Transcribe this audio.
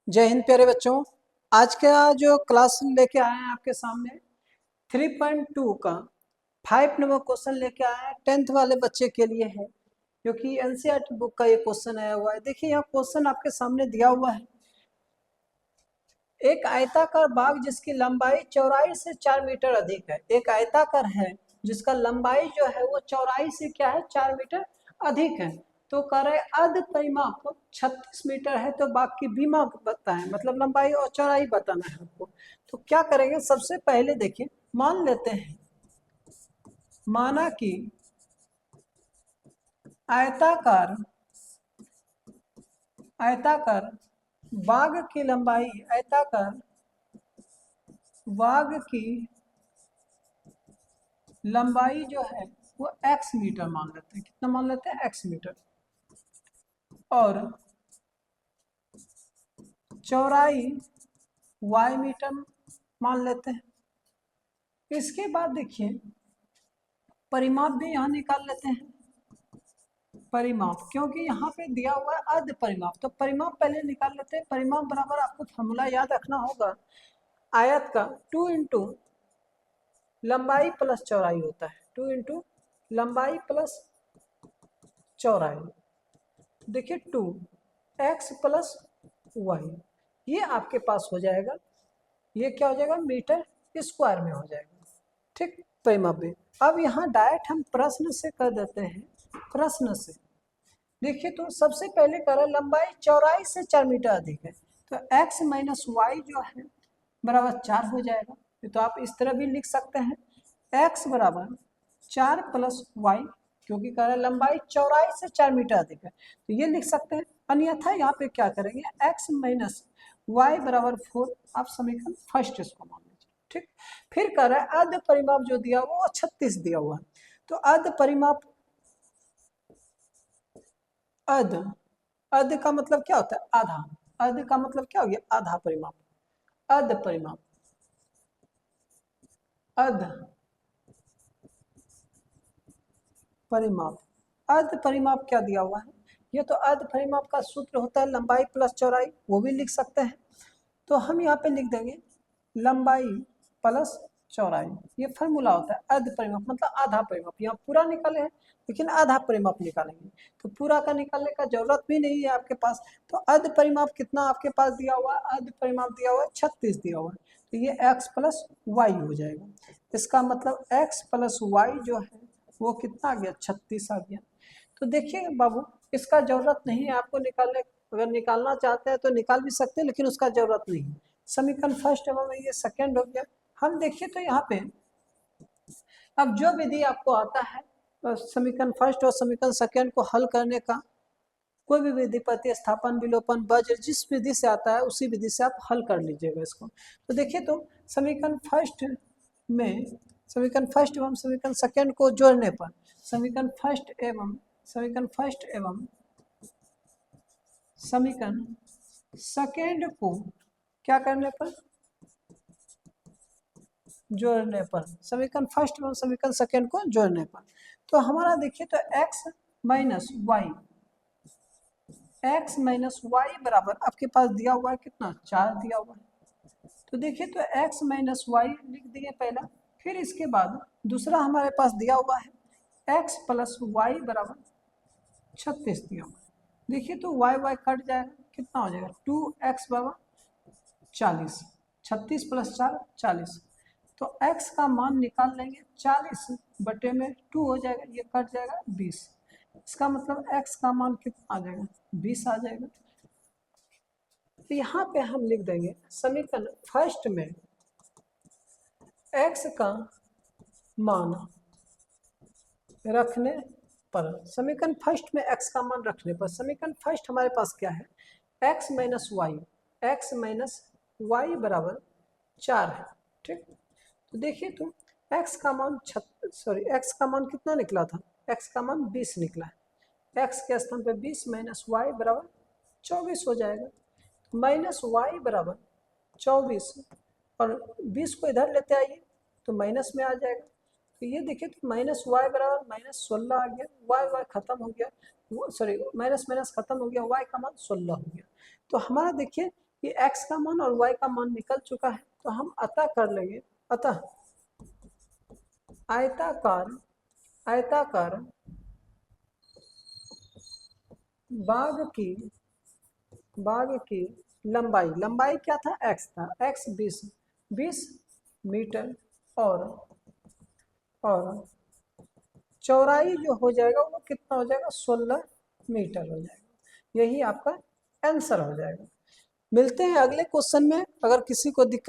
जय हिंद प्यारे बच्चों। आज का जो क्लास लेके आए हैं आपके सामने 3.2 का 5 नंबर क्वेश्चन लेके आए हैं 10th वाले बच्चे के लिए है, क्योंकि एनसीईआरटी बुक का ये क्वेश्चन आया हुआ है। देखिए यहाँ क्वेश्चन आपके सामने दिया हुआ है। एक आयताकार बाग जिसकी लंबाई चौड़ाई से 4 मीटर अधिक है। एक आयताकार है जिसका लंबाई जो है वो चौड़ाई से क्या है 4 मीटर अधिक है। तो कह रहे अर्ध परिमाप 36 मीटर है, तो बाग की बीमा बताएं, मतलब लंबाई और चौड़ाई बताना है आपको। तो क्या करेंगे, सबसे पहले देखिए मान लेते हैं, माना कि आयताकार आयताकार बाग की लंबाई, आयताकार बाग की लंबाई जो है वो x मीटर मान लेते हैं। कितना मान लेते हैं? x metre. और चौड़ाई y मीटर मान लेते हैं। इसके बाद देखिए परिमाप भी यहाँ निकाल लेते हैं। परिमाप, क्योंकि यहाँ पे दिया हुआ है अर्ध परिमाप, तो परिमाप पहले निकाल लेते हैं। परिमाप बराबर आपको फॉर्मूला याद रखना होगा, आयत का 2 इंटू लंबाई प्लस चौड़ाई होता है। 2 इंटू लंबाई प्लस चौड़ाई। देखिए 2x प्लस वाई, ये आपके पास हो जाएगा, ये क्या हो जाएगा मीटर स्क्वायर में हो जाएगा। ठीक, परिमाप भी। अब यहाँ डायरेक्ट हम प्रश्न से कर देते हैं। प्रश्न से देखिए तो सबसे पहले करें लंबाई चौड़ाई से 4 मीटर अधिक है, तो x माइनस वाई जो है बराबर 4 हो जाएगा। तो आप इस तरह भी लिख सकते हैं, x बराबर 4 प्लस वाई, क्योंकि कह रहा है लंबाई चौड़ाई से 4 मीटर अधिक है, तो ये लिख सकते हैं। अन्यथा यहाँ पे क्या करेंगे, x माइनस वाई बराबर 4, आप समीकरण फर्स्ट इसको मान लीजिए। ठीक, फिर कह रहा है अर्ध परिमाप जो दिया हुआ वो 36 दिया हुआ है, तो अर्ध परिमाप, अर्ध, अर्ध का मतलब क्या होता है? आधा। अर्ध का मतलब क्या हो गया? आधा परिमाप। अर्ध परिमाप, अर्ध परिमाप, अर्ध परिमाप क्या दिया हुआ है? ये तो अर्ध परिमाप का सूत्र होता है लंबाई प्लस चौड़ाई, वो भी लिख सकते हैं। तो हम यहाँ पे लिख देंगे लंबाई प्लस चौड़ाई, ये फार्मूला होता है अर्ध परिमाप, मतलब आधा परिमाप। यहाँ पूरा निकाले हैं लेकिन आधा परिमाप निकालेंगे, तो पूरा का निकालने का जरूरत भी नहीं है आपके पास। तो अर्ध परिमाप कितना आपके पास दिया हुआ है? अर्ध परिमाप दिया हुआ है 36 दिया हुआ है, तो ये x प्लस वाई हो जाएगा। इसका मतलब x प्लस वाई जो है वो कितना आ गया? 36 आ गया। तो देखिए बाबू, इसका जरूरत नहीं है आपको निकालने, अगर निकालना चाहते हैं तो निकाल भी सकते हैं, लेकिन उसका जरूरत नहीं है। समीकरण फर्स्ट एवं ये सेकंड हो गया। हम देखिए तो यहाँ पे अब जो विधि आपको आता है समीकरण फर्स्ट और समीकरण सेकंड को हल करने का, कोई भी विधि, प्रतिस्थापन, विलोपन, वज्र, जिस विधि से आता है उसी विधि से आप हल कर लीजिएगा इसको। तो देखिए तो समीकरण फर्स्ट में समीकरण फर्स्ट एवं समीकरण सेकंड को जोड़ने पर समीकरण फर्स्ट एवं समीकरण सेकंड को क्या करने पर? जोड़ने पर, समीकरण फर्स्ट एवं समीकरण सेकंड को जोड़ने पर। तो हमारा देखिए तो x माइनस वाई बराबर आपके पास दिया हुआ है कितना? 4 दिया हुआ है। तो देखिए तो x माइनस वाई लिख दिए पहला, फिर इसके बाद दूसरा हमारे पास दिया हुआ है x प्लस वाई बराबर 36 दिया हुआ है। देखिए तो y कट जाएगा, कितना हो जाएगा? 2x बराबर 40, 36 प्लस 4 40। तो x का मान निकाल लेंगे, 40 बटे में 2 हो जाएगा, ये कट जाएगा 20। इसका मतलब x का मान कितना आ जाएगा? 20 आ जाएगा। तो यहाँ पे हम लिख देंगे समीकरण फर्स्ट में x का मान रखने पर, समीकरण फर्स्ट में x का मान रखने पर, समीकरण फर्स्ट हमारे पास क्या है? x माइनस वाई बराबर 4 है। ठीक, तो देखिए तो x का मान x का मान कितना निकला था? x का मान 20 निकला है। x के स्थान पे 20 माइनस वाई बराबर 24 हो जाएगा। माइनस वाई बराबर 24 और 20 को इधर लेते आइए तो माइनस में आ जाएगा। तो ये देखिए तो माइनस वाई बराबर माइनस 16 आ गया, वाई खत्म हो गया, सॉरी माइनस खत्म हो गया, वाई का मान 16 हो गया। तो हमारा देखिए कि x का मान और y का मान निकल चुका है, तो हम अतः कर लेंगे, अतः आयताकार बाग की लंबाई क्या था, x था, x 20 मीटर और चौड़ाई जो हो जाएगा वो कितना हो जाएगा, 16 मीटर हो जाएगा। यही आपका आंसर हो जाएगा। मिलते हैं अगले क्वेश्चन में। अगर किसी को दिक्कत